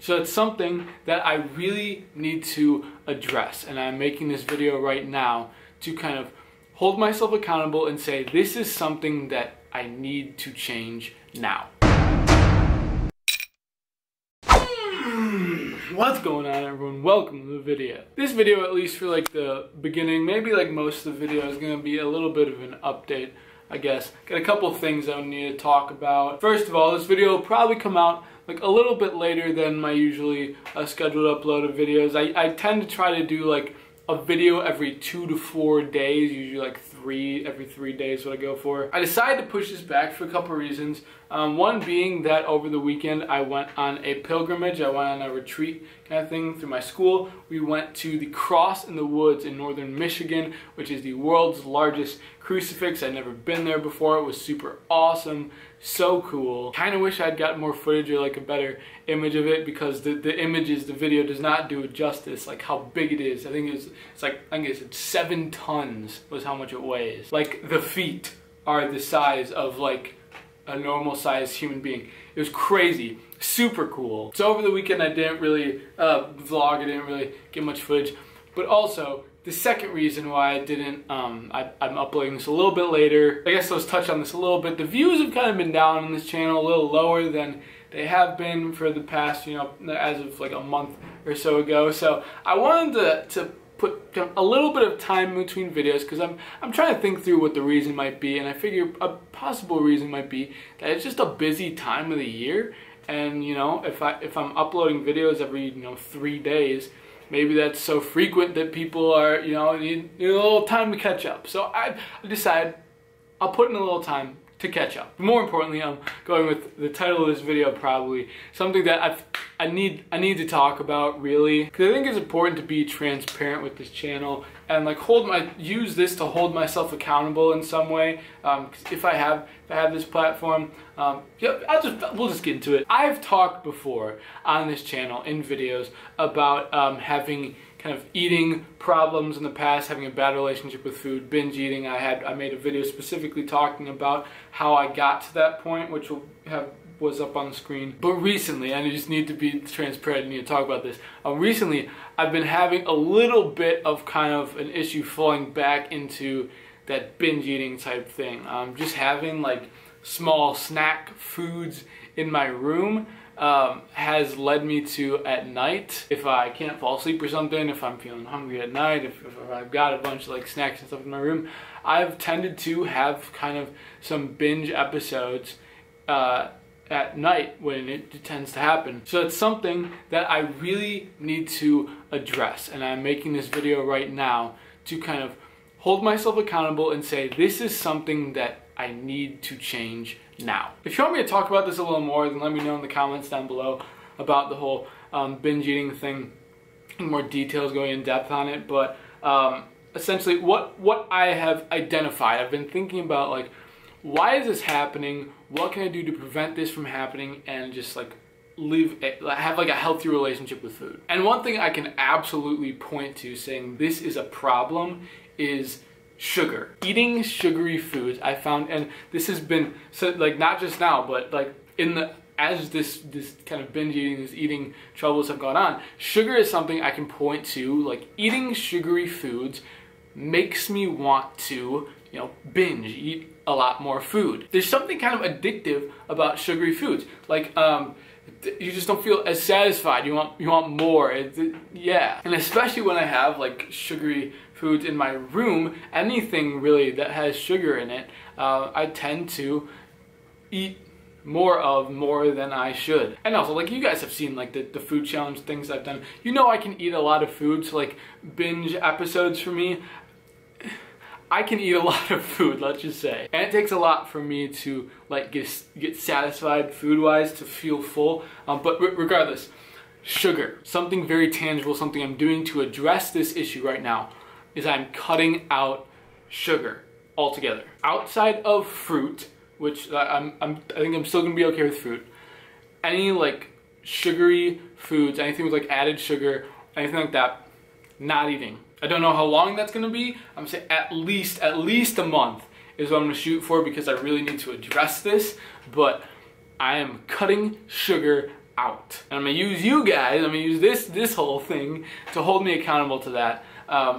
So it's something that I really need to address, and I'm making this video right now to kind of hold myself accountable and say this is something that I need to change now. What's going on, everyone? Welcome to the video. This video, at least for like the beginning, maybe like most of the video, is going to be a little bit of an update, I guess. Got a couple of things I need to talk about. First of all, this video will probably come out like a little bit later than my usually scheduled upload of videos. I tend to try to do like a video every 2 to 4 days, usually like every 3 days what I go for. I decided to push this back for a couple of reasons. One being that over the weekend I went on a pilgrimage. I went on a retreat kind of thing through my school. We went to the Cross in the Woods in northern Michigan, which is the world's largest crucifix. I'd never been there before. It was super awesome, so cool. Kind of wish I'd gotten more footage or like a better image of it, because the video does not do it justice, like how big it is. I think it's 7 tons was how much it weighs. Like the feet are the size of like a normal sized human being. It was crazy, super cool. So over the weekend I didn't really vlog, I didn't really get much footage, but also the second reason why I didn't, I'm uploading this a little bit later. I guess let's touch on this a little bit. The views have kind of been down on this channel, a little lower than they have been for the past, as of like a month or so ago. So I wanted to put a little bit of time between videos, because I'm trying to think through what the reason might be, and I figure a possible reason might be that it's just a busy time of the year, and if I'm uploading videos every 3 days, maybe that's so frequent that people are need a little time to catch up. So I decided I'll put in a little time to catch up. But more importantly, I'm going with the title of this video, probably something that I need to talk about, really, because I think it's important to be transparent with this channel and like use this to hold myself accountable in some way. If I have this platform, we'll just get into it. I've talked before on this channel in videos about having kind of eating problems in the past, having a bad relationship with food, binge eating. I made a video specifically talking about how I got to that point, which was up on the screen. But recently, and I just need to be transparent, I need to talk about this. Recently, I've been having a little bit of kind of an issue falling back into that binge eating type thing. Just having like small snack foods in my room has led me to, at night, if I can't fall asleep or something, if I'm feeling hungry at night, if I've got a bunch of like snacks and stuff in my room, I've tended to have kind of some binge episodes at night when it tends to happen. So it's something that I really need to address, and I'm making this video right now to kind of hold myself accountable and say this is something that I need to change now. If you want me to talk about this a little more, then let me know in the comments down below about the whole binge eating thing, more details, going in depth on it. But essentially what I have identified, I've been thinking about like, why is this happening? What can I do to prevent this from happening and just like have like a healthy relationship with food? And one thing I can absolutely point to saying this is a problem is sugar. Eating sugary foods, I found, and this has been so like not just now, but like as this kind of binge eating, this eating troubles have gone on, sugar is something I can point to. Like eating sugary foods makes me want to binge eat a lot more food. There's something kind of addictive about sugary foods. Like you just don't feel as satisfied. You want more. Yeah, and especially when I have like sugary foods in my room, anything really that has sugar in it, I tend to eat more than I should. And also, like, you guys have seen like the food challenge things I've done. I can eat a lot of food, so like binge episodes for me, I can eat a lot of food, let's just say. And it takes a lot for me to like get satisfied food-wise, to feel full. But regardless, sugar, something very tangible, something I'm doing to address this issue right now, is I'm cutting out sugar altogether. Outside of fruit, which I think I'm still gonna be okay with fruit. Any like sugary foods, anything with like added sugar, anything like that, not eating. I don't know how long that's gonna be. I'm gonna say at least a month is what I'm gonna shoot for, because I really need to address this. But I am cutting sugar out. And I'm gonna use you guys, I'm gonna use this whole thing to hold me accountable to that.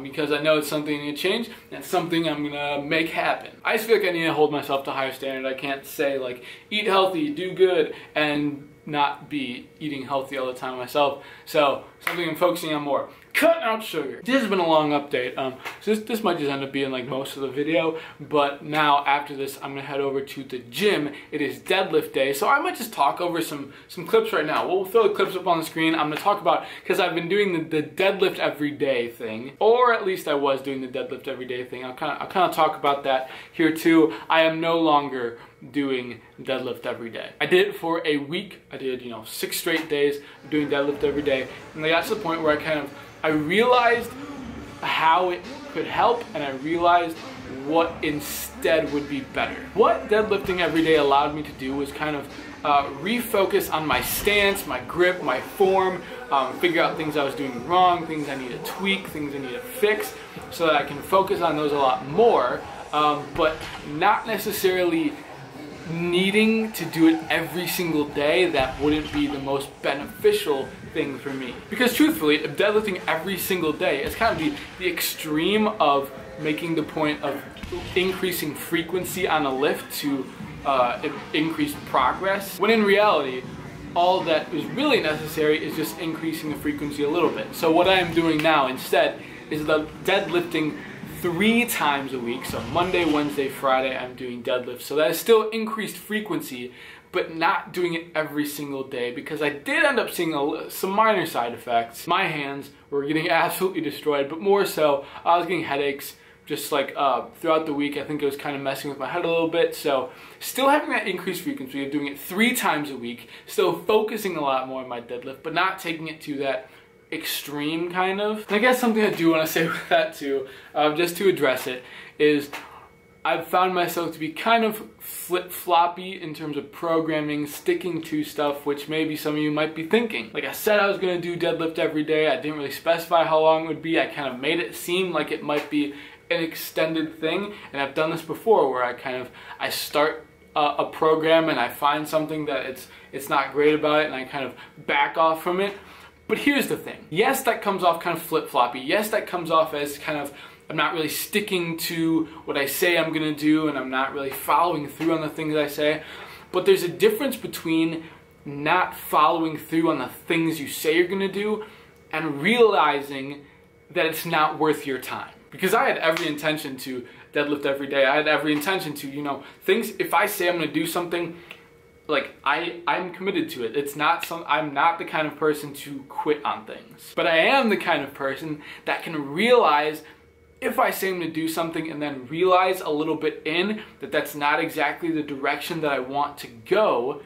Because I know it's something I need to change, and it's something I'm gonna make happen. I just feel like I need to hold myself to a higher standard. I can't say like, eat healthy, do good, and not be eating healthy all the time myself. So, something I'm focusing on more. Cutting out sugar. This has been a long update, so this might just end up being like most of the video, but now after this I'm gonna head over to the gym. It is deadlift day, so I might just talk over some clips right now. We'll throw the clips up on the screen. I'm gonna talk about, because I've been doing the deadlift every day thing, or at least I was doing the deadlift every day thing. I'll kind of talk about that here too. I am no longer doing deadlift every day. I did it for a week. I did 6 straight days of doing deadlift every day, and I got to the point where I realized how it could help, and I realized what instead would be better. What deadlifting every day allowed me to do was kind of refocus on my stance, my grip, my form, figure out things I was doing wrong, things I need to tweak, things I need to fix, so that I can focus on those a lot more, but not necessarily needing to do it every single day. That wouldn't be the most beneficial thing for me. Because truthfully, if deadlifting every single day, it's kind of the extreme of making the point of increasing frequency on a lift to increase progress, when in reality, all that is really necessary is just increasing the frequency a little bit. So what I am doing now instead is the deadlifting 3 times a week. So Monday, Wednesday, Friday, I'm doing deadlifts. So that is still increased frequency, but not doing it every single day, because I did end up seeing some minor side effects. My hands were getting absolutely destroyed, but more so, I was getting headaches just like throughout the week. I think it was kind of messing with my head a little bit. So still having that increased frequency of doing it 3 times a week, still focusing a lot more on my deadlift, but not taking it to that extreme kind of. And I guess something I do want to say with that too, just to address it, is I've found myself to be kind of flip-floppy in terms of programming, sticking to stuff, which maybe some of you might be thinking. Like I said, I was going to do deadlift every day. I didn't really specify how long it would be. I kind of made it seem like it might be an extended thing, and I've done this before where I start a program and I find something that it's not great about it, and I kind of back off from it. But here's the thing. Yes, that comes off kind of flip-floppy. Yes, that comes off as kind of, I'm not really sticking to what I say I'm gonna do, and I'm not really following through on the things I say. But there's a difference between not following through on the things you say you're gonna do and realizing that it's not worth your time. Because I had every intention to deadlift every day. I had every intention to, things, if I say I'm gonna do something, like I'm committed to it. I'm not the kind of person to quit on things. But I am the kind of person that can realize if I say I'm going to do something and then realize a little bit in that that's not exactly the direction that I want to go,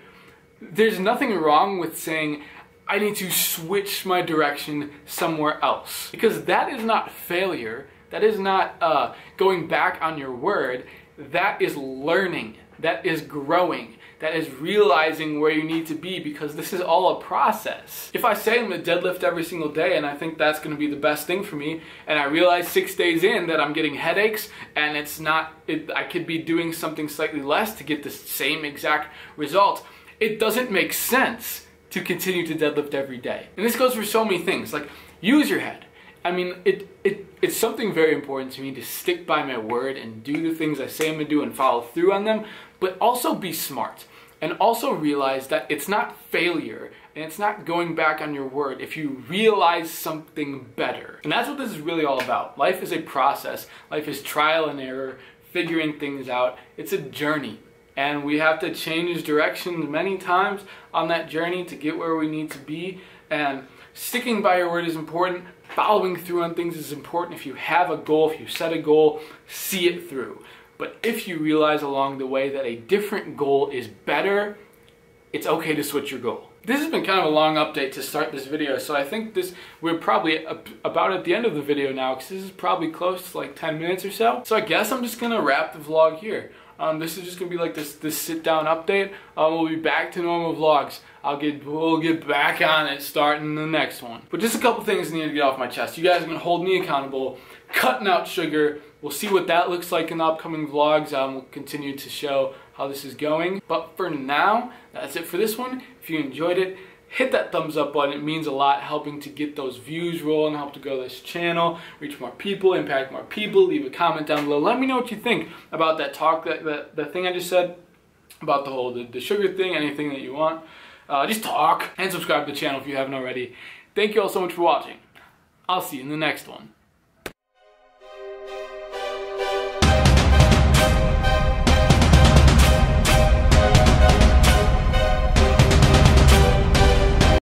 there's nothing wrong with saying I need to switch my direction somewhere else. Because that is not failure. That is not going back on your word. That is learning. That is growing. That is realizing where you need to be, because this is all a process. If I say I'm going to deadlift every single day and I think that's going to be the best thing for me, and I realize 6 days in that I'm getting headaches and I could be doing something slightly less to get the same exact result, it doesn't make sense to continue to deadlift every day. And this goes for so many things. Like, use your head. I mean, it's something very important to me to stick by my word and do the things I say I'm going to do and follow through on them, but also be smart. And also realize that it's not failure and it's not going back on your word if you realize something better. And that's what this is really all about. Life is a process. Life is trial and error, figuring things out. It's a journey. And we have to change directions many times on that journey to get where we need to be. And sticking by your word is important. Following through on things is important. If you have a goal, if you set a goal, see it through. But if you realize along the way that a different goal is better, it's okay to switch your goal. This has been kind of a long update to start this video, so I think we're probably about at the end of the video now, because this is probably close to like 10 minutes or so. So I guess I'm just gonna wrap the vlog here. This is just gonna be like this sit down update. We'll be back to normal vlogs. We'll get back on it starting the next one. But just a couple things I need to get off my chest. You guys are gonna hold me accountable, cutting out sugar. We'll see what that looks like in the upcoming vlogs. We'll continue to show how this is going. But for now, that's it for this one. If you enjoyed it, hit that thumbs up button. It means a lot, helping to get those views rolling, help to grow this channel, reach more people, impact more people. Leave a comment down below. Let me know what you think about that talk, that thing I just said, about the whole the sugar thing, anything that you want. Just talk, and subscribe to the channel if you haven't already. Thank you all so much for watching. I'll see you in the next one.